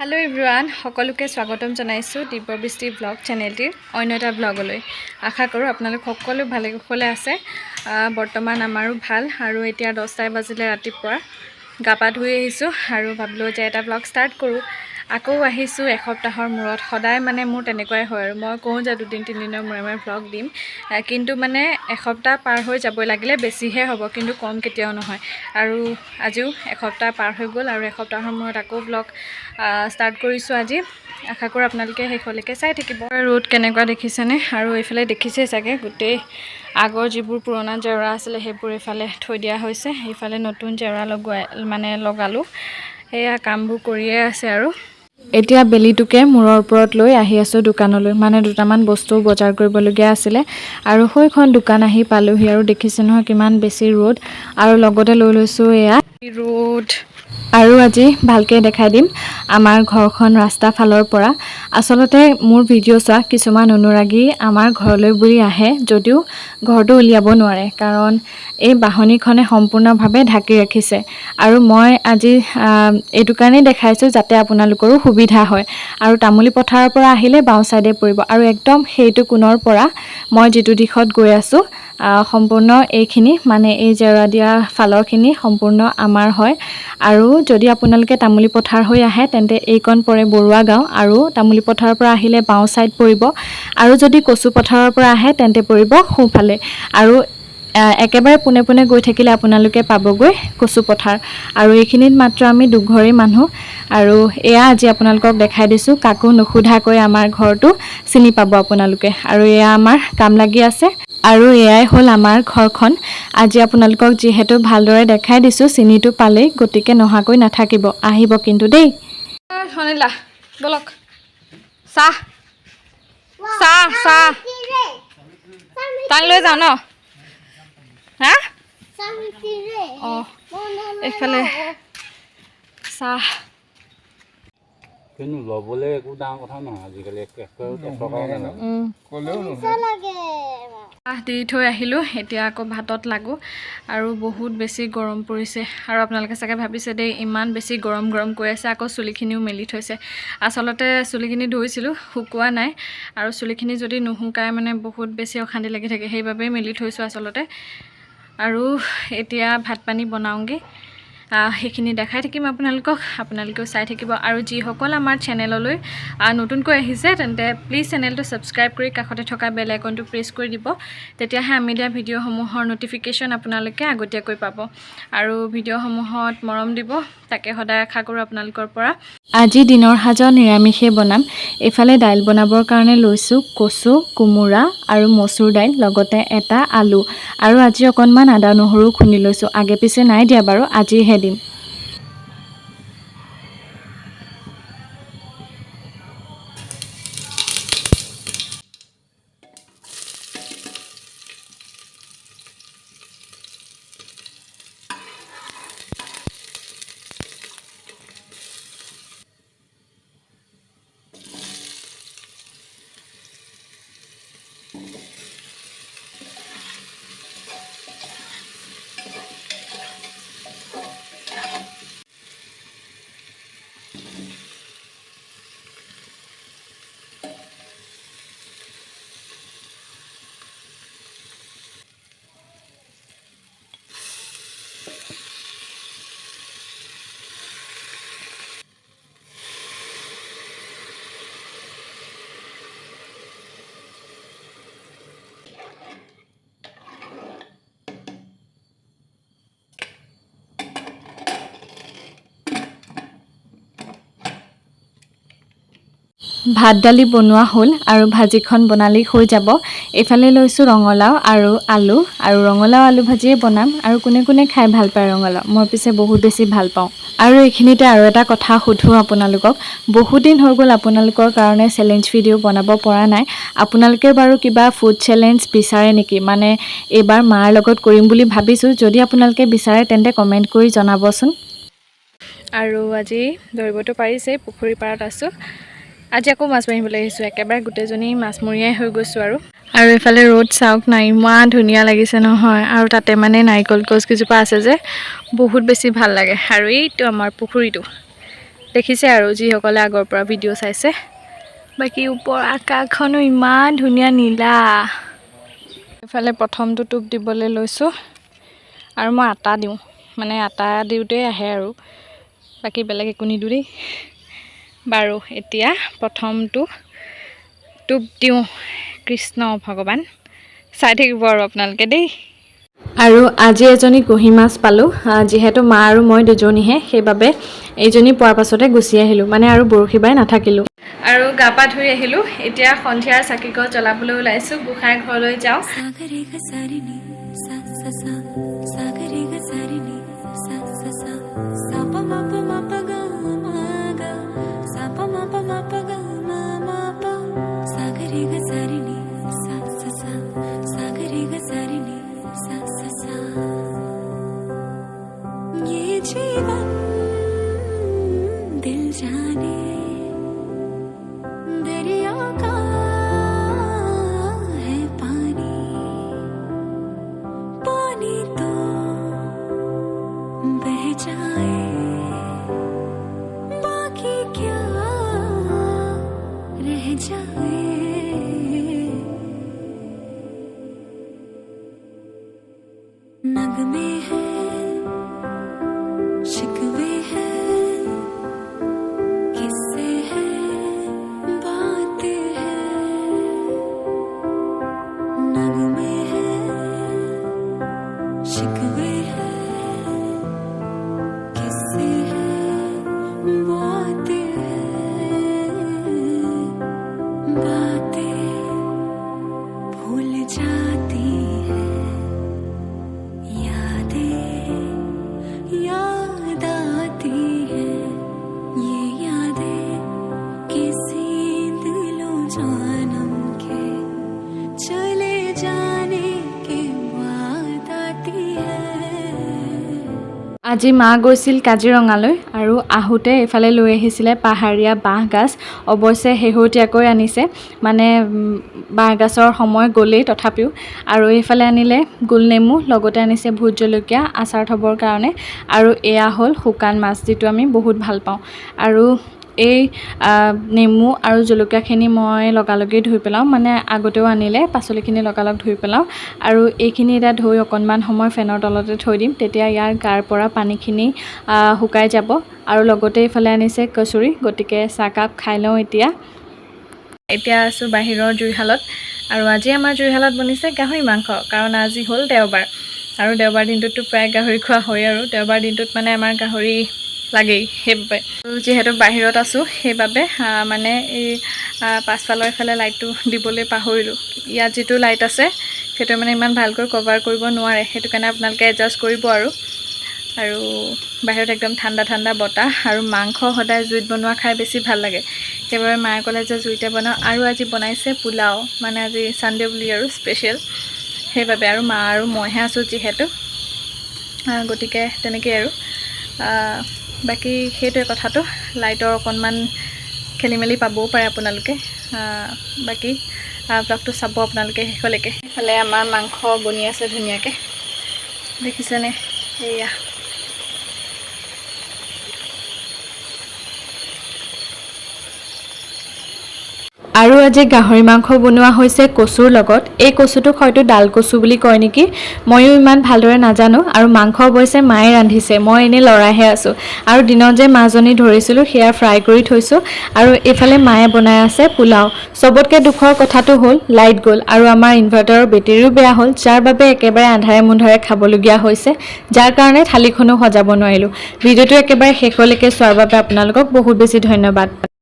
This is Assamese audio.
हेलो एवरीवन সকলোকে স্বাগতম জনাইছো দীপবৃষ্টি ব্লগ চ্যানেলটিৰ অন্য এটা ব্লগলৈ আশা কৰো আপোনালোক সকলো ভালে কুশলে আছে বৰ্তমান আমাৰো ভাল আৰু এতিয়া 10টা বাজিলে ৰাতিপুৱা গাপা ধুই আহিছো আৰু ভাবলো যে এটা ব্লগ ষ্টাৰ্ট কৰো আকৌ আহিছো এসপ্তাহৰ মূৰত সদায় মানে মোৰ তেনেকৈ হয় আৰু মই কওঁ যে দুদিন তিনিদিনৰ মূৰে ব্লগ দিম কিন্তু মানে এসপ্তাহ পাৰ হৈ যাব লাগিলে বেছিহে হ'ব কিন্তু কম কেতিয়াও নহয় আৰু আজিও এসপ্তাহ পাৰ হৈ গ'ল আৰু এসপ্তাহৰ মূৰত আকৌ ব্লগ ষ্টাৰ্ট কৰিছো আজি আশা কৰো আপোনালোকে হেখলৈকে চাই থাকিব ৰোড কেনেকুৱা দেখিছেনে আৰু এইফালে দেখিছে চাগে গোটেই আগৰ যিবোৰ পুৰণা জেওৰা আছিল হেবোৰ এফালে থৈ দিয়া হৈছে এইফালে নতুন জেওৰা লগালো এয়া কামবোৰ কৰিয়ে আছে আৰু এতিয়া বেলিটোকে মূৰৰ ওপৰত লৈ আহি আছো দোকানলৈ মানে দুটামান বস্তু বজাৰ কৰিবলগীয়া আছিল আৰু হৈখন দোকান আহি পালোহি আৰু দেখিছে নহয় কিমান বেছি ৰোড আৰু লগতে লৈ লৈছো এয়া ৰোড আৰু আজি ভালকে দেখাই দিম আমাৰ ঘৰখন ৰাস্তা ফালৰ পৰা আসলতে মোৰ ভিডিও চোৱা কিছুমান অনুৰাগী আমাৰ ঘৰলৈ বুলি আহে যদিও ঘৰটো উলিয়াব নোৱাৰে কাৰণ এই বাহনীখনে সম্পূৰ্ণভাৱে ঢাকি ৰাখিছে আৰু মই আজি এইটো কাৰণে দেখাইছো যাতে আপোনালোকৰো সুবিধা হয় আৰু তামুলী পথাৰৰ পৰা আহিলে বাও সাইডে পৰিব আৰু একদম সেইটো কোণৰ পৰা মই যেটো দিশত গৈ আছো সম্পূৰ্ণ এইখিনি মানে এই জেওৰা দিয়া ফালৰখিনি সম্পূৰ্ণ আমাৰ হয় আৰু যদি আপোনালোকে তামুলী পথাৰ হৈ আহে তেন্তে এইকণ পৰে বৰুৱা গাঁও আৰু তামুলী পথাৰৰ পৰা আহিলে বাও সাইড পৰিব আৰু যদি কচু পথাৰৰ পৰা আহে তেন্তে পৰিব সোঁফালে আৰু একেবাৰে পুনে পুনে গৈ থাকিলে আপোনালোকে পাবগৈ কচু পথাৰ আৰু এইখিনিত মাত্ৰ আমি দুঘৰী মানুহ আৰু এয়া আজি আপোনালোকক দেখাই দিছো কাকো নখুধাকৈ আমাৰ ঘৰটো চিনি পাব আপোনালোকে আৰু এয়া আমাৰ কাম লাগি আছে আৰু এয়াই হল আমাৰ ঘৰখন আজি আপোনালোকক যেহেতু ভালদৰে দেখাই দিছো চিনিটো পালেই গতিকে নহাকৈ নাথাকিব আহিব কিন্তু দেই হনিলা বলক চাহ চাহ চাহ তাক লৈ যাও ন হা এইফালে চাহ কিন্তু লবলে একো ডাঙৰ কথা নহয় আজিকালি দি থৈ আহিলো এতিয়া আকৌ ভাতত লাগো আৰু বহুত বেছি গৰম পৰিছে আৰু আপোনালোকে চাগে ভাবিছে দেই ইমান বেছি গৰম কৈ আছে আকৌ চুলিখিনিও মেলি থৈছে আসলতে চুলিখিনি ধুইছিলো শুকোৱা নাই আৰু চুলিখিনি যদি নুহুকায় মানে বহুত বেছি অশান্তি লাগি থাকে সেইবাবে মেলি থৈছো আসলতে আৰু এতিয়া ভাত পানী বনাওঁগে সেইখিনি দেখাই থাকিম আপোনালোকেও চাই থাকিব আৰু যি সকল আমাৰ চেনেললৈ নতুনকৈ আহিছে তেন্তে প্লিজ চেনেলটো সাবস্ক্ৰাইব কৰি কাষতে থকা বেল আইকনটো প্ৰেছ কৰি দিব তেতিয়াহে আমি দিয়া ভিডিঅ'সমূহৰ নটিফিকেশ্যন আপোনালোকে আগতীয়াকৈ পাব আৰু ভিডিঅ'সমূহত মৰম দিব তাকে সদায় আশা কৰোঁ আপোনালোকৰ পৰা আজি দিনৰ সাজত নিৰামিষে বনাম এফালে দাইল বনাবৰ কাৰণে লৈছো কচু কোমোৰা আৰু মসুৰ দাইল লগতে এটা আলু আৰু আজি অকনমান আদা নহৰু খুন্দি লৈছো আগে পিছে নাই দিয়া বাৰু আজিহে দিম ভাত দালি বনোৱা হ'ল আৰু ভাজিখন বনালেই হৈ যাব এফালে লৈছো ৰঙলাও আৰু আলু আৰু ৰঙলাও আলু ভাজিয়ে বনাম আৰু কোনে কোনে খাই ভাল পায় ৰঙলাও মই পিছে বহুত বেছি ভাল পাওঁ আৰু এইখিনিতে আৰু এটা কথা সুধো আপোনালোকক বহুত দিন হৈ গ'ল আপোনালোকৰ কাৰণে চ্যালেঞ্জ ভিডিও বনাব পৰা নাই আপোনালোকে বাৰু কিবা ফুড চ্যালেঞ্জ বিচাৰে নেকি মানে এবাৰ মাৰ লগত কৰিম বুলি ভাবিছো যদি আপোনালোকে বিচাৰে তেন্তে কমেন্ট কৰি জনাবচোন আৰু আজি দৰিবটো পাৰিছে পুখুৰী পাৰত আছো আজি আকৌ মাছ মাৰিবলৈ আহিছো একেবাৰে গুটেজনী মাছমৰীয়াই হৈ গৈছো আৰু এফালে ৰোড চাওক না ইমান ধুনীয়া লাগিছে নহয় আৰু তাতে মানে নাৰিকল গছ কিজোপা আছে যে বহুত বেছি ভাল লাগে আৰু এইটো আমাৰ পুখুৰীটো দেখিছে আৰু যিসকলে আগৰ পৰা ভিডিঅ' চাইছে। বাকী ওপৰ আকাশখনো ইমান ধুনীয়া নীলা। এইফালে প্ৰথমটো টোপ দিবলৈ লৈছোঁ আৰু মই আটা দিওঁ, মানে আটা দিওঁতেই আহে আৰু বাকী বেলেগ একো নিদিওঁ দেই। বাৰু এতিয়া প্ৰথমটো টোপ দিওঁ। কৃষ্ণ ভগৱান, চাই থাকিব আৰু আপোনালোকে দেই। আৰু আজি এজনী কুঁহি মাছ পালোঁ, যিহেতু মা আৰু মই দুজনীহে, সেইবাবে এইজনী পোৱাৰ পাছতে গুচি আহিলোঁ, মানে আৰু বৰশী বাই নাথাকিলোঁ। আৰু গা পা ধুই আহিলোঁ, এতিয়া সন্ধিয়াৰ চাকিগছ জ্বলাবলৈ ওলাইছোঁ, গোসাঁই ঘৰলৈ যাওঁ। जीवन दिल जाने दरिया का है पानी, पानी तो बह जाए, बाकी क्या रह जाए। नगमे है, शिकवे हैं, किस्से हैं, बातें हैं। नगमे हैं, शिकवे हैं, किस्से हैं, बातें हैं। बातें भूल जाती हैं, याद आती है। ये यादें किसी दिलो जानम के चले जाने के बाद आती है। আজি মা গৈছিল কাজিৰঙালৈ আৰু আহোঁতে এইফালে লৈ আহিছিলে পাহাৰীয়া বাঁহগাজ। অৱশ্যে শেহতীয়াকৈ আনিছে, মানে বাঁহগাজৰ সময় গ'লেই তথাপিও। আৰু এইফালে আনিলে গোলনেমু, লগতে আনিছে ভোট জলকীয়া আচাৰ থ'বৰ কাৰণে। আৰু এয়া হ'ল শুকান মাছ, যিটো আমি বহুত ভাল পাওঁ। আৰু এই নেমু আৰু জলকীয়াখিনি মই লগালগি ধুই পেলাওঁ, মানে আগতেও আনিলে পাচলিখিনি লগালগ ধুই পেলাওঁ। আৰু এইখিনি এতিয়া ধুই অকণমান সময় ফেনৰ তলতে থৈ দিম, তেতিয়া ইয়াৰ গাৰ পৰা পানীখিনি শুকাই যাব। আৰু লগতে এইফালে আনিছে কচুৰি, গতিকে চাহকাপ খাই লওঁ এতিয়া আছোঁ বাহিৰৰ জুইশালত। আৰু আজি আমাৰ জুইশালত বনিছে গাহৰি মাংস, কাৰণ আজি হ'ল দেওবাৰ। আৰু দেওবাৰ দিনটোততো প্ৰায় গাহৰি খোৱা হয়, আৰু দেওবাৰ দিনটোত মানে আমাৰ গাহৰি লাগেই। সেইবাবে যিহেতু বাহিৰত আছোঁ, সেইবাবে মানে এই পাছফালৰ এইফালে লাইটটো দিবলৈ পাহৰিলোঁ। ইয়াত যিটো লাইট আছে সেইটো মানে ইমান ভালকৈ কভাৰ কৰিব নোৱাৰে, সেইটো কাৰণে আপোনালোকে এডজাষ্ট কৰিব। আৰু বাহিৰত একদম ঠাণ্ডা ঠাণ্ডা বতাহ, আৰু মাংস সদায় জুইত বনোৱা খাই বেছি ভাল লাগে। সেইবাবে মায়ে ক'লে যে জুইতে বনাওঁ। আৰু আজি বনাইছে পোলাও, মানে আজি ছানডে বুলি আৰু স্পেচিয়েল, সেইবাবে। আৰু মা আৰু মইহে আছোঁ যিহেতু, গতিকে তেনেকেই আৰু। বাকী সেইটোৱে কথাটো, লাইটৰ অকণমান খেলি মেলি পাবও পাৰে আপোনালোকে। বাকী ব্লগটো চাব আপোনালোকে শেষলৈকে। এইফালে আমাৰ মাংস বনি আছে ধুনীয়াকৈ, দেখিছেনে? এয়া আৰু আজি গাহৰি মাংস বনোৱা হৈছে কচুৰ লগত। এই কচুটোক হয়তো ডাল কচু বুলি কয় নেকি, ময়ো ইমান ভালদৰে নাজানো। আৰু মাংস অৱশ্যে মায়ে ৰান্ধিছে, মই এনেই লৰাইহে আছোঁ। আৰু দিনত যে মাছজনী ধৰিছিলোঁ সেয়া ফ্ৰাই কৰি থৈছোঁ। আৰু এইফালে মায়ে বনাই আছে পোলাও। চবতকৈ দুখৰ কথাটো হ'ল লাইট গ'ল, আৰু আমাৰ ইনভাৰ্টাৰৰ বেটেৰীও বেয়া হ'ল, যাৰ বাবে একেবাৰে আন্ধাৰে মুন্ধাৰে খাবলগীয়া হৈছে, যাৰ কাৰণে থালিখনো সজাব নোৱাৰিলোঁ। ভিডিঅ'টো একেবাৰে শেষলৈকে চোৱাৰ বাবে আপোনালোকক বহুত বেছি ধন্যবাদ।